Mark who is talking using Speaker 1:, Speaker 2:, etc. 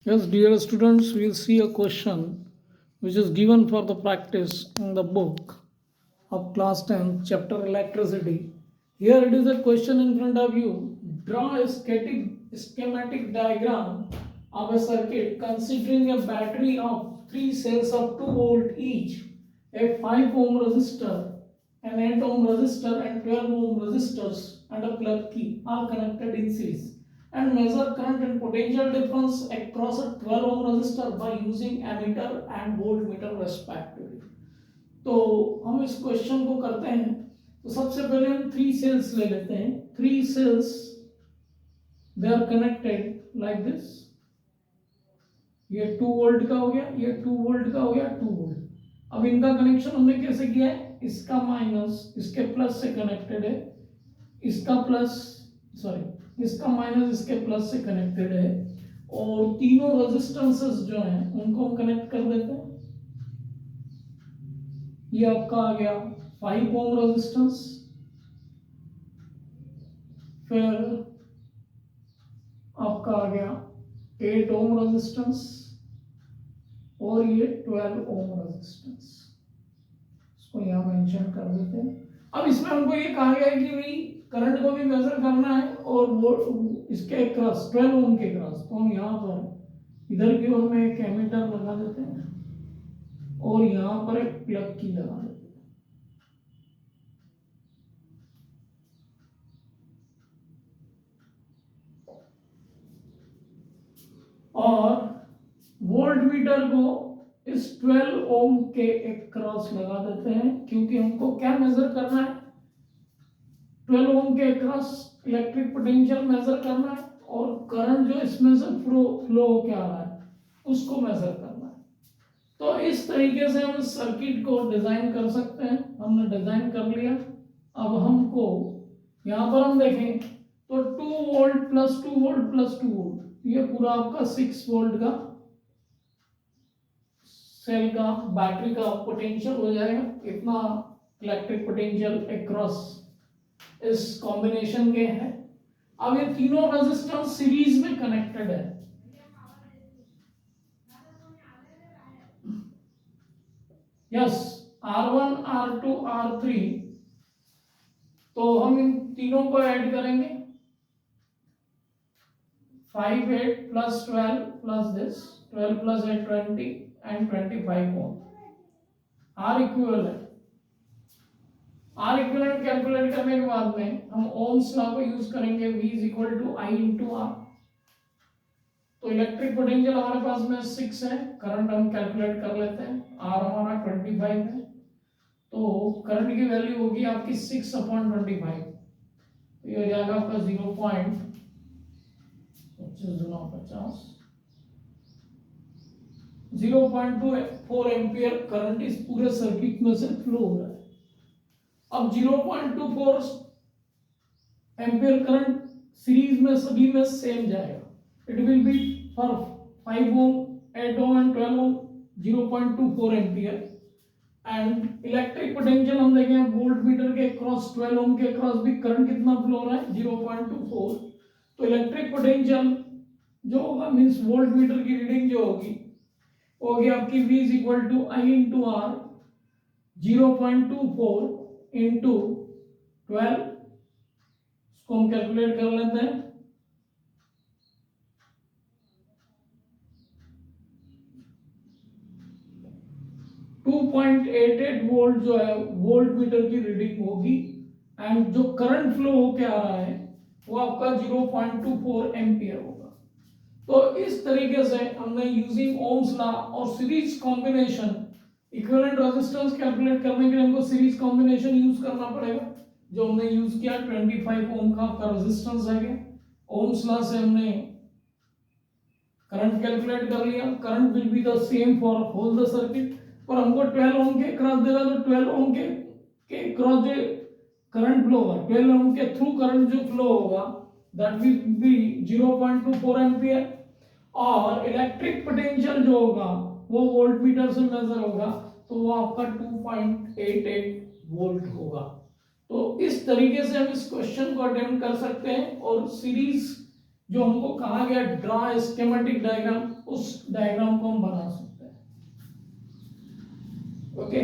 Speaker 1: Yes, dear students, we'll see a question which is given for the practice in the book of class 10, chapter electricity. Here it is a question in front of you. Draw a schematic diagram of a circuit considering a battery of 3 cells of 2 volt each, a 5 ohm resistor, an 8 ohm resistor, and 12 ohm resistors, and a plug key are connected in series. And measure current and potential difference across a 12 ohm resistor by using ammeter and voltmeter respectively. तो हम इस question को करते हैं। तो सबसे पहले हम 3 cells ले लेते हैं। 3 cells they are connected like this. ये 2 वोल्ट का हो गया, ये 2 वोल्ट का हो गया, 2 वोल्ट। अब इनका कनेक्शन हमने कैसे किया है? इसका माइनस इसके प्लस से कनेक्टेड है, इसका प्लस सॉरी इसका माइनस इसके प्लस से कनेक्टेड है, और तीनों रेजिस्टेंसेस जो हैं उनको हम कनेक्ट कर देते हैं। ये आपका आ गया 5 ओम रेजिस्टेंस, फिर आपका आ गया 8 ओम रेजिस्टेंस, और ये 12 ओम रेजिस्टेंस। इसको यहां मेंशन कर देते हैं। अब इसमें हमको ये कहा गया है कि भाई करंट को भी मेजर करना है और वो इसके क्रॉस 12 ओम के क्रॉस, तो हम यहाँ पर इधर की ओर में एक एमीटर लगा देते हैं और यहाँ पर एक प्लग की लगा देते हैं। और वोल्ट मीटर को इस 12 ओम के एक क्रॉस लगा देते हैं, क्योंकि हमको क्या मेजर करना है? 12 ओम के क्रॉस इलेक्ट्रिक पोटेंशियल मेजर करना है और करंट जो इसमें से फ्लो होके आ रहा है उसको मेजर करना है। तो इस तरीके से हम सर्किट को डिजाइन कर सकते हैं। हमने डिजाइन कर लिया। अब हमको यहाँ पर हम देखें तो 2 volt plus 2 volt plus 2 volt, ये पूरा आपका 6 वोल्ट का सेल का बैटरी का पोटेंशियल हो जाएगा। इतना इलेक्ट्रिक पोटेंशियल अक्रॉस इस कॉम्बिनेशन के हैं। अब ये तीनों रेजिस्टेंस सीरीज में कनेक्टेड है। यस, R1 R2 R3, तो हम इन तीनों को ऐड करेंगे। 5 8 plus 12 plus this 12 plus 8 20 and 25 ohm. R equivalent calculate करने के बाद में हम ओम्स लॉ को यूज करेंगे। V is equal to I into R. तो इलेक्ट्रिक पोटेंशियल हमारे पास में 6 है, करंट हम कैलकुलेट कर लेते हैं। R हमारा 25 है, तो करंट की वैल्यू होगी आपकी 6/25। तो ये हो जाएगा आपका 0.24 एम्पियर करंट इस पूरे सर्किट में से फ्लो हो रहा है। अब 0.24 एम्पियर करंट सीरीज में सभी में सेम जाएगा। It will be for 5 ohm 8 ohm and 12 ohm 0.24 ampere. And electric potential हम देखें वोल्ट मीटर के क्रॉस 12 ओम के क्रॉस भी करंट कितना फ्लो हो रहा है? 0.24। तो इलेक्ट्रिक पोटेंशियल जो होगा मींस वोल्ट मीटर की रीडिंग जो होगी वो होगी आपकी V is equal to I into R. 0.24 into 12, इसको हम कैलकुलेट कर लेते हैं। टू 2.88 वोल्ट जो है वोल्ट मीटर की रीडिंग होगी, एंड जो करंट फ्लो होके आ रहा है वो आपका 0.24 एम्पियर होगा। तो इस तरीके से हमने यूजिंग ओम्स लॉ और series combination equivalent resistance calculate करने के लिए हमको सीरीज कॉम्बिनेशन यूज करना पड़ेगा, जो हमने यूज किया 25 ओम का आपका रेजिस्टेंस है। ओम्स लॉ से हमने करंट कैलकुलेट कर लिया। Current will be the same for whole the circuit, और हमको 12 ओम के क्रॉस देगा तो 12 ओम के क्रॉस जो करंट फ्लो होगा 12 ओम के थ्रू करंट जो फ्लो होगा दैट विल बी 0.24 एम्पियर। और इलेक्ट्रिक पोटेंशियल जो होगा वो वोल्ट मीटर से मेजर होगा, तो वो आपका 2.88 वोल्ट होगा। तो इस तरीके से हम इस क्वेश्चन को अटेम्प्ट कर सकते हैं। और सीरीज जो हमको कहा गया ड्रा स्कीमेटिक डायग्राम, उस डायग्राम को हम बना सकते हैं. ओके.